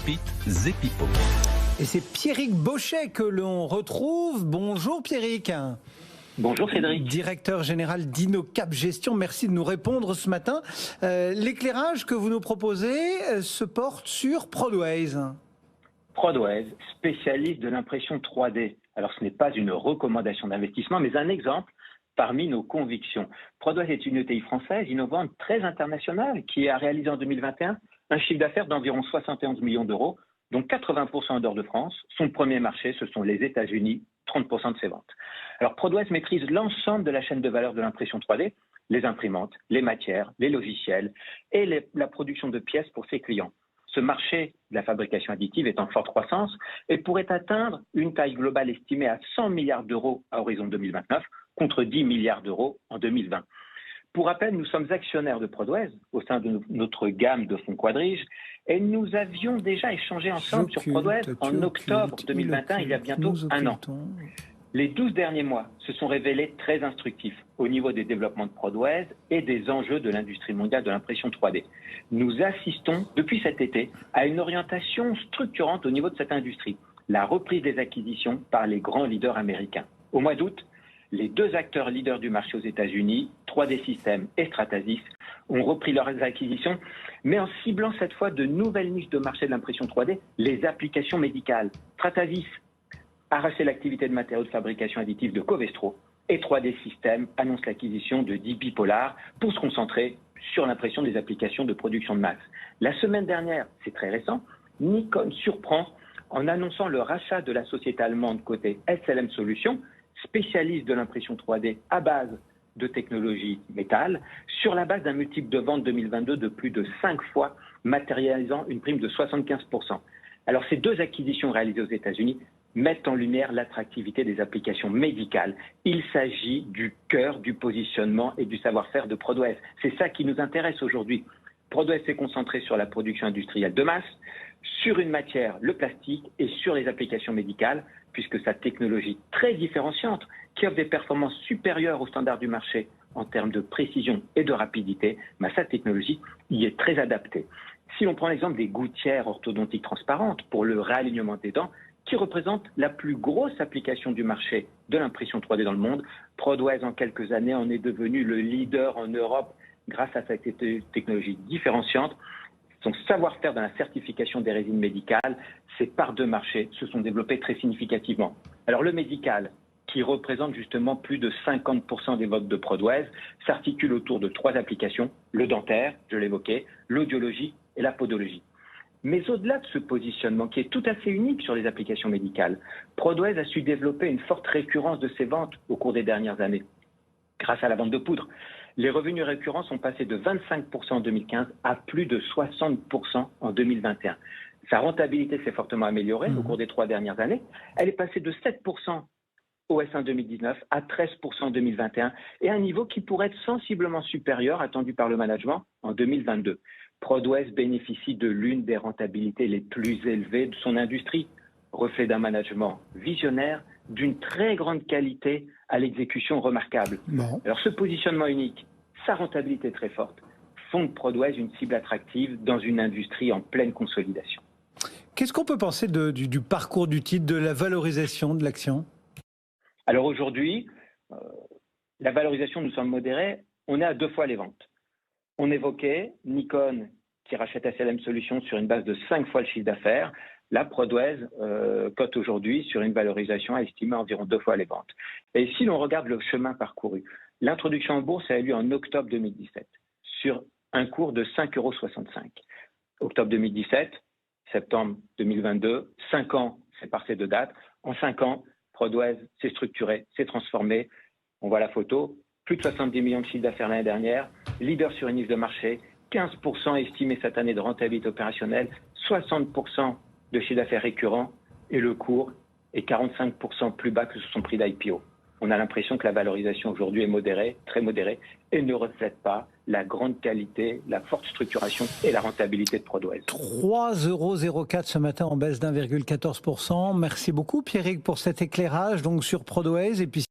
Pépites et Pipo. Et c'est Pierrick Bauchet que l'on retrouve. Bonjour Pierrick. Bonjour Cédric. Directeur général d'InnoCap Gestion, merci de nous répondre ce matin. L'éclairage que vous nous proposez se porte sur Prodways. Prodways, spécialiste de l'impression 3D. Alors ce n'est pas une recommandation d'investissement, mais un exemple parmi nos convictions. Prodways est une ETI française innovante très internationale qui a réalisé en 2021 un chiffre d'affaires d'environ 71 millions d'euros, dont 80% en dehors de France. Son premier marché, ce sont les États-Unis, 30% de ses ventes. Alors Prodways maîtrise l'ensemble de la chaîne de valeur de l'impression 3D, les imprimantes, les matières, les logiciels et la production de pièces pour ses clients. Ce marché de la fabrication additive est en forte croissance et pourrait atteindre une taille globale estimée à 100 milliards d'euros à horizon 2029 contre 10 milliards d'euros en 2020. Pour rappel, nous sommes actionnaires de Prodways au sein de notre gamme de fonds Quadrige et nous avions déjà échangé ensemble sur Prodways en octobre 2021, il y a bientôt un an. Les 12 derniers mois se sont révélés très instructifs au niveau des développements de Prodways et des enjeux de l'industrie mondiale de l'impression 3D. Nous assistons depuis cet été à une orientation structurante au niveau de cette industrie, la reprise des acquisitions par les grands leaders américains. Au mois d'août, les deux acteurs leaders du marché aux États-Unis, 3D Systems et Stratasys, ont repris leurs acquisitions, mais en ciblant cette fois de nouvelles niches de marché de l'impression 3D, les applications médicales. Stratasys a racheté l'activité de matériaux de fabrication additive de Covestro et 3D Systems annonce l'acquisition de DP Polar pour se concentrer sur l'impression des applications de production de masse. La semaine dernière, c'est très récent, Nikon surprend en annonçant le rachat de la société allemande côté SLM Solutions, spécialiste de l'impression 3D à base de technologie métal, sur la base d'un multiple de vente 2022 de plus de 5 fois, matérialisant une prime de 75%. Alors ces deux acquisitions réalisées aux États-Unis mettent en lumière l'attractivité des applications médicales. Il s'agit du cœur du positionnement et du savoir-faire de Prodways. C'est ça qui nous intéresse aujourd'hui. Prodways s'est concentré sur la production industrielle de masse, sur une matière, le plastique, et sur les applications médicales, puisque sa technologie très différenciante, qui offre des performances supérieures aux standards du marché en termes de précision et de rapidité, sa technologie y est très adaptée. Si l'on prend l'exemple des gouttières orthodontiques transparentes pour le réalignement des dents, qui représente la plus grosse application du marché de l'impression 3D dans le monde, Prodways en quelques années en est devenu le leader en Europe grâce à sa technologie différenciante. Son savoir-faire dans la certification des résines médicales, ses parts de marché se sont développées très significativement. Alors le médical, qui représente justement plus de 50% des ventes de Prodways, s'articule autour de 3 applications, le dentaire, je l'évoquais, l'audiologie et la podologie. Mais au-delà de ce positionnement qui est tout à fait unique sur les applications médicales, Prodways a su développer une forte récurrence de ses ventes au cours des dernières années, grâce à la vente de poudre. Les revenus récurrents sont passés de 25% en 2015 à plus de 60% en 2021. Sa rentabilité s'est fortement améliorée au cours des 3 dernières années. Elle est passée de 7% au S1 2019 à 13% en 2021 et à un niveau qui pourrait être sensiblement supérieur attendu par le management en 2022. Prodways bénéficie de l'une des rentabilités les plus élevées de son industrie, reflet d'un management visionnaire, d'une très grande qualité à l'exécution remarquable. Bon. Alors ce positionnement unique, sa rentabilité très forte, font de Prodways une cible attractive dans une industrie en pleine consolidation. Qu'est-ce qu'on peut penser du parcours du titre, de la valorisation de l'action ? Alors aujourd'hui, la valorisation, nous sommes modérés, on est à 2 fois les ventes. On évoquait Nikon qui rachète SLM Solutions sur une base de 5 fois le chiffre d'affaires. Là, Prodways cote aujourd'hui sur une valorisation estimée à environ 2 fois les ventes. Et si l'on regarde le chemin parcouru, l'introduction en bourse a eu lieu en octobre 2017 sur un cours de 5,65 €. Octobre 2017, septembre 2022, 5 ans séparent ces 2 dates. En 5 ans, Prodways s'est structuré, s'est transformé. On voit la photo, plus de 70 millions de chiffre d'affaires l'année dernière, leader sur une niche de marché, 15% estimé cette année de rentabilité opérationnelle, 60% de chiffre d'affaires récurrent et le cours est 45% plus bas que son prix d'IPO. On a l'impression que la valorisation aujourd'hui est modérée, très modérée, et ne reflète pas la grande qualité, la forte structuration et la rentabilité de Prodways. 3,04 € ce matin en baisse d'1,14%. Merci beaucoup Pierrick pour cet éclairage donc sur Prodways et puis